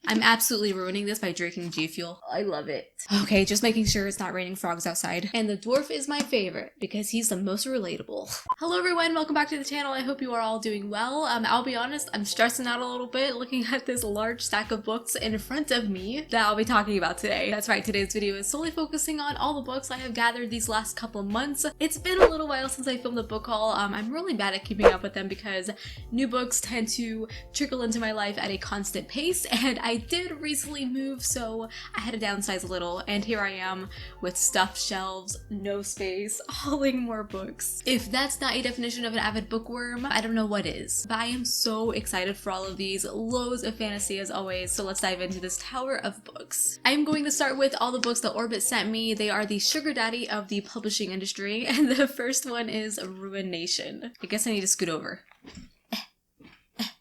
I'm absolutely ruining this by drinking G Fuel. I love it. Okay, just making sure it's not raining frogs outside. And the dwarf is my favorite because he's the most relatable. Hello everyone, welcome back to the channel. I hope you are all doing well. I'll be honest, I'm stressing out a little bit looking at this large stack of books in front of me that I'll be talking about today. That's right, today's video is solely focusing on all the books I have gathered these last couple of months. It's been a little while since I filmed a book haul. I'm really bad at keeping up with them because new books tend to trickle into my life at a constant pace, and I did recently move, so I had to downsize a little, and here I am with stuffed shelves, no space, hauling more books. If that's not a definition of an avid bookworm, I don't know what is. But I am so excited for all of these, loads of fantasy as always, so let's dive into this tower of books. I'm going to start with all the books that Orbit sent me. They are the sugar daddy of the publishing industry, and the first one is Ruination. I guess I need to scoot over.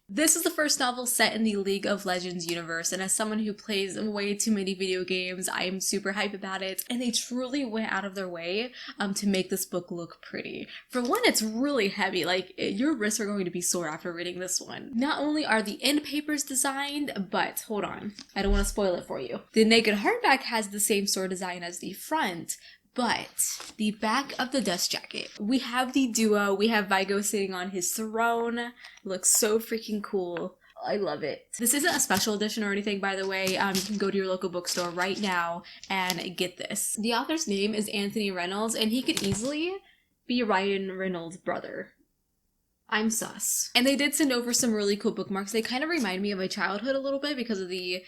This is the first novel set in the League of Legends universe, and as someone who plays way too many video games, I am super hype about it, and they truly went out of their way to make this book look pretty. For one, it's really heavy, like your wrists are going to be sore after reading this one. Not only are the end papers designed, but hold on, I don't want to spoil it for you. The naked hardback has the same sort of design as the front, but the back of the dust jacket, we have the duo, we have Vigo sitting on his throne, looks so freaking cool. I love it. This isn't a special edition or anything, by the way. You can go to your local bookstore right now and get this. The author's name is Anthony Reynolds, and he could easily be Ryan Reynolds' brother. I'm sus. And they did send over some really cool bookmarks. They kind of remind me of my childhood a little bit because of the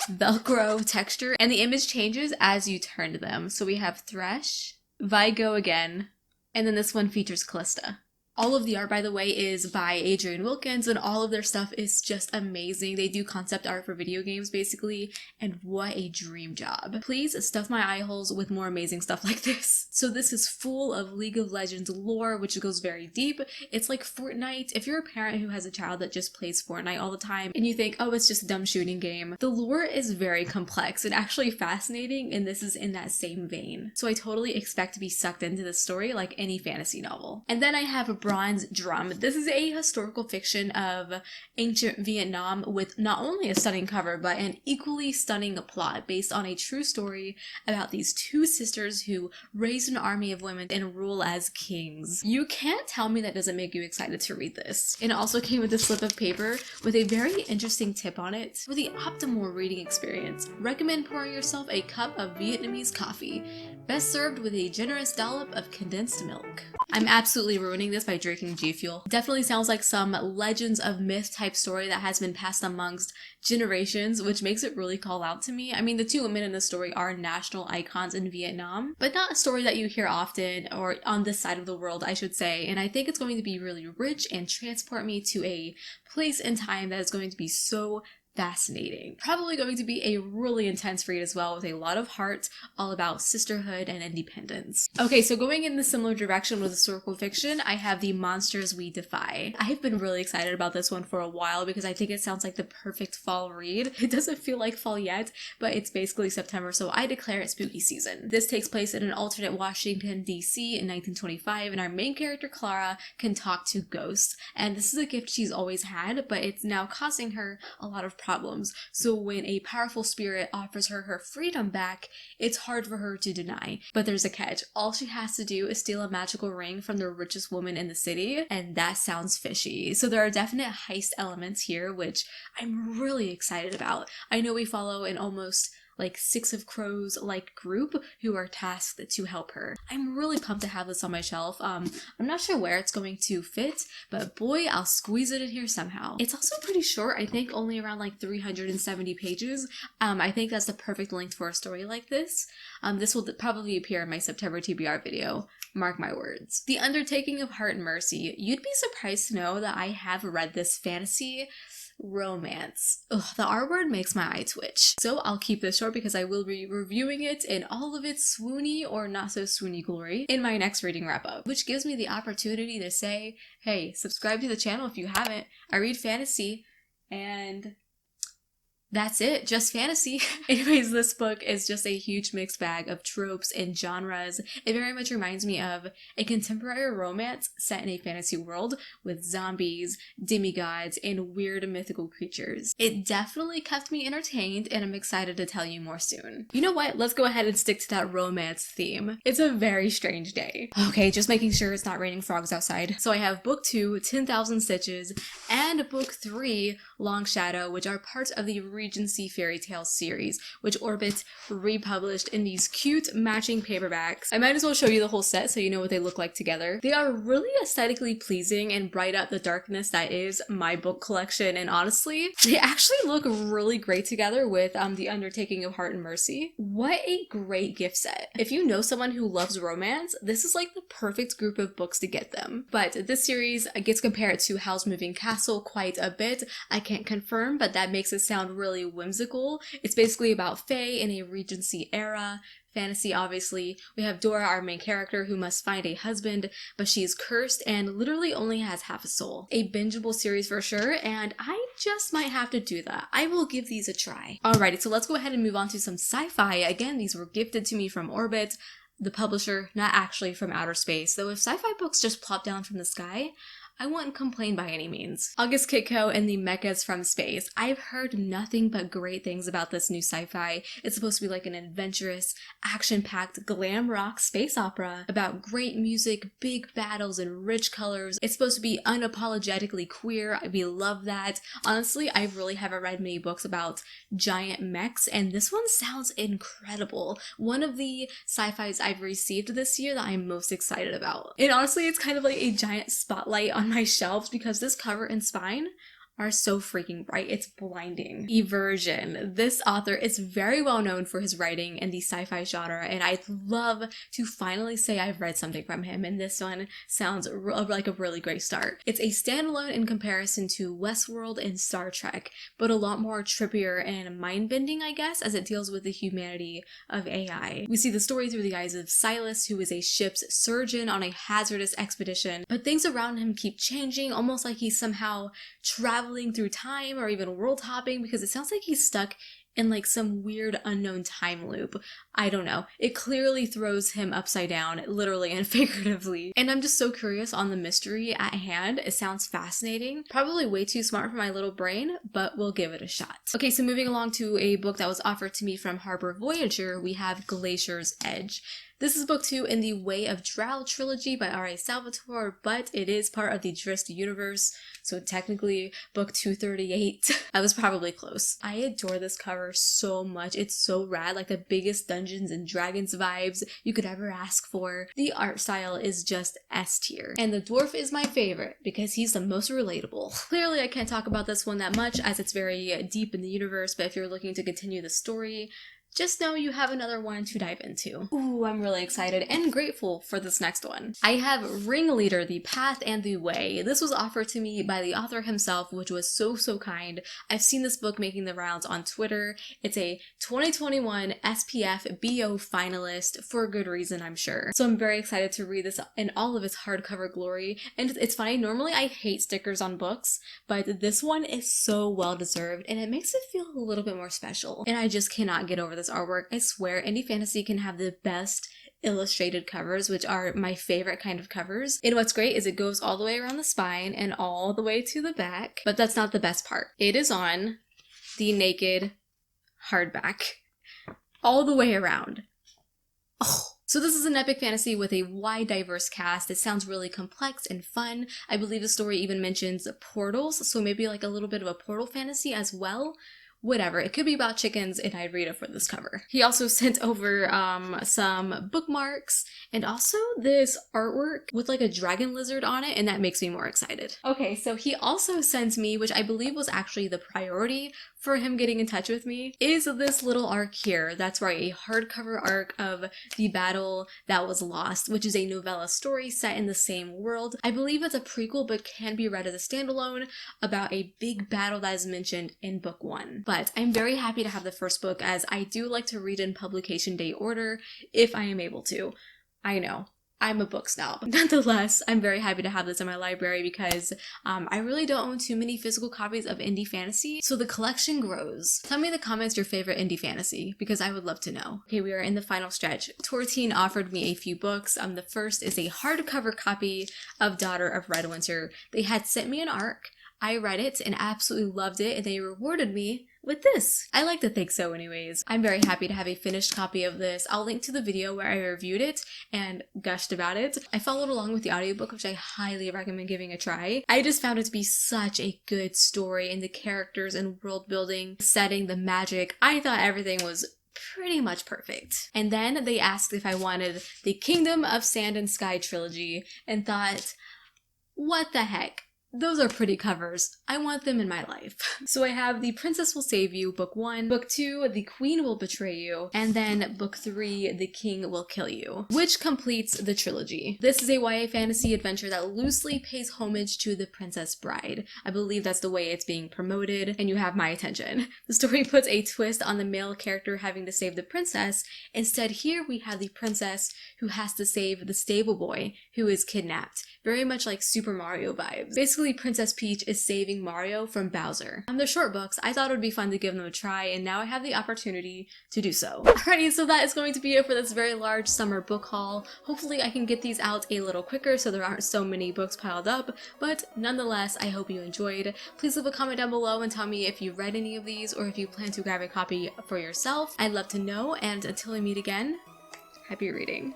Velcro texture, and the image changes as you turn them. So we have Thresh, Vigo again, and then this one features Callista. All of the art, by the way, is by Adrian Wilkins, and all of their stuff is just amazing. They do concept art for video games, basically, and what a dream job. Please stuff my eye holes with more amazing stuff like this. So this is full of League of Legends lore, which goes very deep. It's like Fortnite. If you're a parent who has a child that just plays Fortnite all the time, and you think, oh, it's just a dumb shooting game, the lore is very complex and actually fascinating, and this is in that same vein. So I totally expect to be sucked into this story like any fantasy novel. And then I have a Bronze Drum. This is a historical fiction of ancient Vietnam with not only a stunning cover, but an equally stunning plot based on a true story about these two sisters who raised an army of women and rule as kings. You can't tell me that doesn't make you excited to read this. And it also came with a slip of paper with a very interesting tip on it. For the optimal reading experience, recommend pouring yourself a cup of Vietnamese coffee, best served with a generous dollop of condensed milk. I'm absolutely ruining this by drinking G Fuel. Definitely sounds like some Legends of Myth type story that has been passed amongst generations, which makes it really call out to me. I mean, the two women in the story are national icons in Vietnam, but not a story that you hear often, or on this side of the world, I should say, and I think it's going to be really rich and transport me to a place and time that is going to be so fascinating. Probably going to be a really intense read as well, with a lot of heart, all about sisterhood and independence. Okay, so going in the similar direction with historical fiction, I have the Monsters We Defy. I've been really excited about this one for a while because I think it sounds like the perfect fall read. It doesn't feel like fall yet, but it's basically September, so I declare it spooky season. This takes place in an alternate Washington, D.C. in 1925, and our main character, Clara, can talk to ghosts. And this is a gift she's always had, but it's now causing her a lot of problems. So when a powerful spirit offers her her freedom back, it's hard for her to deny. But there's a catch. All she has to do is steal a magical ring from the richest woman in the city, and that sounds fishy. So there are definite heist elements here, which I'm really excited about. I know we follow an almost like Six of Crows like group who are tasked to help her. I'm really pumped to have this on my shelf. I'm not sure where it's going to fit, but boy, I'll squeeze it in here somehow. It's also pretty short. I think only around like 370 pages. I think that's the perfect length for a story like this. This will probably appear in my September TBR video. Mark my words. The Undertaking of Heart and Mercy. You'd be surprised to know that I have read this fantasy romance. Ugh, the R word makes my eye twitch. So I'll keep this short because I will be reviewing it in all of its swoony or not so swoony glory in my next reading wrap up, which gives me the opportunity to say, hey, subscribe to the channel if you haven't. I read fantasy, and That's it, just fantasy. Anyways, this book is just a huge mixed bag of tropes and genres. It very much reminds me of a contemporary romance set in a fantasy world with zombies, demigods, and weird mythical creatures. It definitely kept me entertained, and I'm excited to tell you more soon. You know what? Let's go ahead and stick to that romance theme. It's a very strange day. Okay, just making sure it's not raining frogs outside. So I have book 2, 10,000 Stitches, and book 3, Long Shadow, which are parts of the Regency fairy tale series, which Orbit republished in these cute matching paperbacks. I might as well show you the whole set so you know what they look like together. They are really aesthetically pleasing and bright up the darkness that is my book collection, and honestly, they actually look really great together with the Undertaking of Heart and Mercy. What a great gift set. If you know someone who loves romance, this is like the perfect group of books to get them. But this series gets compared to Howl's Moving Castle quite a bit. I can't confirm, but that makes it sound really whimsical. It's basically about Fae in a Regency era. Fantasy, obviously. We have Dora, our main character, who must find a husband, but she is cursed and literally only has half a soul. A bingeable series for sure, and I just might have to do that. I will give these a try. Alrighty, so let's go ahead and move on to some sci-fi. Again, these were gifted to me from Orbit, the publisher, not actually from outer space. Though if sci-fi books just plop down from the sky, I wouldn't complain by any means. August Kitco and the Mechas from Space. I've heard nothing but great things about this new sci-fi. It's supposed to be like an adventurous, action-packed glam rock space opera about great music, big battles, and rich colors. It's supposed to be unapologetically queer. We love that. Honestly, I really haven't read many books about giant mechs, and this one sounds incredible. One of the sci-fis I've received this year that I'm most excited about. And honestly, it's kind of like a giant spotlight on my shelves because this cover and spine are so freaking bright. It's blinding. Eversion. This author is very well known for his writing in the sci-fi genre, and I'd love to finally say I've read something from him, and this one sounds like a really great start. It's a standalone in comparison to Westworld and Star Trek, but a lot more trippier and mind-bending, I guess, as it deals with the humanity of AI. We see the story through the eyes of Silas, who is a ship's surgeon on a hazardous expedition, but things around him keep changing, almost like he's somehow traveling through time or even world hopping, because it sounds like he's stuck in like some weird unknown time loop. I don't know. It clearly throws him upside down, literally and figuratively. And I'm just so curious on the mystery at hand. It sounds fascinating. Probably way too smart for my little brain, but we'll give it a shot. Okay, so moving along to a book that was offered to me from Harbor Voyager, we have Glaciers Edge. This is book 2 in the Way of Drow trilogy by R.A. Salvatore, but it is part of the Drizzt universe, so technically book 238. I was probably close. I adore this cover so much. It's so rad, like the biggest Dungeons and Dragons vibes you could ever ask for. The art style is just S tier. And the dwarf is my favorite because he's the most relatable. Clearly I can't talk about this one that much as it's very deep in the universe, but if you're looking to continue the story, just know you have another one to dive into. Ooh, I'm really excited and grateful for this next one. I have Ringleader, The Path and the Way. This was offered to me by the author himself, which was so kind. I've seen this book making the rounds on Twitter. It's a 2021 SPF BO finalist for a good reason, I'm sure. So I'm very excited to read this in all of its hardcover glory. And it's funny, normally I hate stickers on books, but this one is so well deserved and it makes it feel a little bit more special. And I just cannot get over this artwork. I swear, indie fantasy can have the best illustrated covers, which are my favorite kind of covers. And what's great is it goes all the way around the spine and all the way to the back, but that's not the best part. It is on the naked hardback all the way around. Oh. So this is an epic fantasy with a wide, diverse cast. It sounds really complex and fun. I believe the story even mentions portals, so maybe like a little bit of a portal fantasy as well. Whatever, it could be about chickens and I'd read it for this cover. He also sent over some bookmarks and also this artwork with like a dragon lizard on it, and that makes me more excited. Okay, so he also sent me, which I believe was actually the priority for him getting in touch with me, is this little arc here. That's right, a hardcover arc of The Battle That Was Lost, which is a novella story set in the same world. I believe it's a prequel but can be read as a standalone about a big battle that is mentioned in book 1. But I'm very happy to have the first book, as I do like to read in publication day order if I am able to. I know. I'm a book snob. Nonetheless, I'm very happy to have this in my library because I really don't own too many physical copies of indie fantasy, so the collection grows. Tell me in the comments your favorite indie fantasy, because I would love to know. Okay, we are in the final stretch. Tortine offered me a few books. The first is a hardcover copy of Daughter of Red Winter. They had sent me an ARC. I read it and absolutely loved it, and they rewarded me with this. I like to think so anyways. I'm very happy to have a finished copy of this. I'll link to the video where I reviewed it and gushed about it. I followed along with the audiobook, which I highly recommend giving a try. I just found it to be such a good story, and the characters and world building, setting, the magic. I thought everything was pretty much perfect. And then they asked if I wanted the Kingdom of Sand and Sky trilogy, and thought, what the heck? Those are pretty covers. I want them in my life. So I have The Princess Will Save You, book 1, book 2, The Queen Will Betray You, and then book 3, The King Will Kill You, which completes the trilogy. This is a YA fantasy adventure that loosely pays homage to The Princess Bride. I believe that's the way it's being promoted, and you have my attention. The story puts a twist on the male character having to save the princess. Instead, here we have the princess who has to save the stable boy who is kidnapped. Very much like Super Mario vibes. Basically, Princess Peach is saving Mario from Bowser. They're short books. I thought it would be fun to give them a try, and now I have the opportunity to do so. Alrighty, so that is going to be it for this very large summer book haul. Hopefully I can get these out a little quicker so there aren't so many books piled up, but nonetheless, I hope you enjoyed. Please leave a comment down below and tell me if you read any of these or if you plan to grab a copy for yourself. I'd love to know, and until we meet again, happy reading.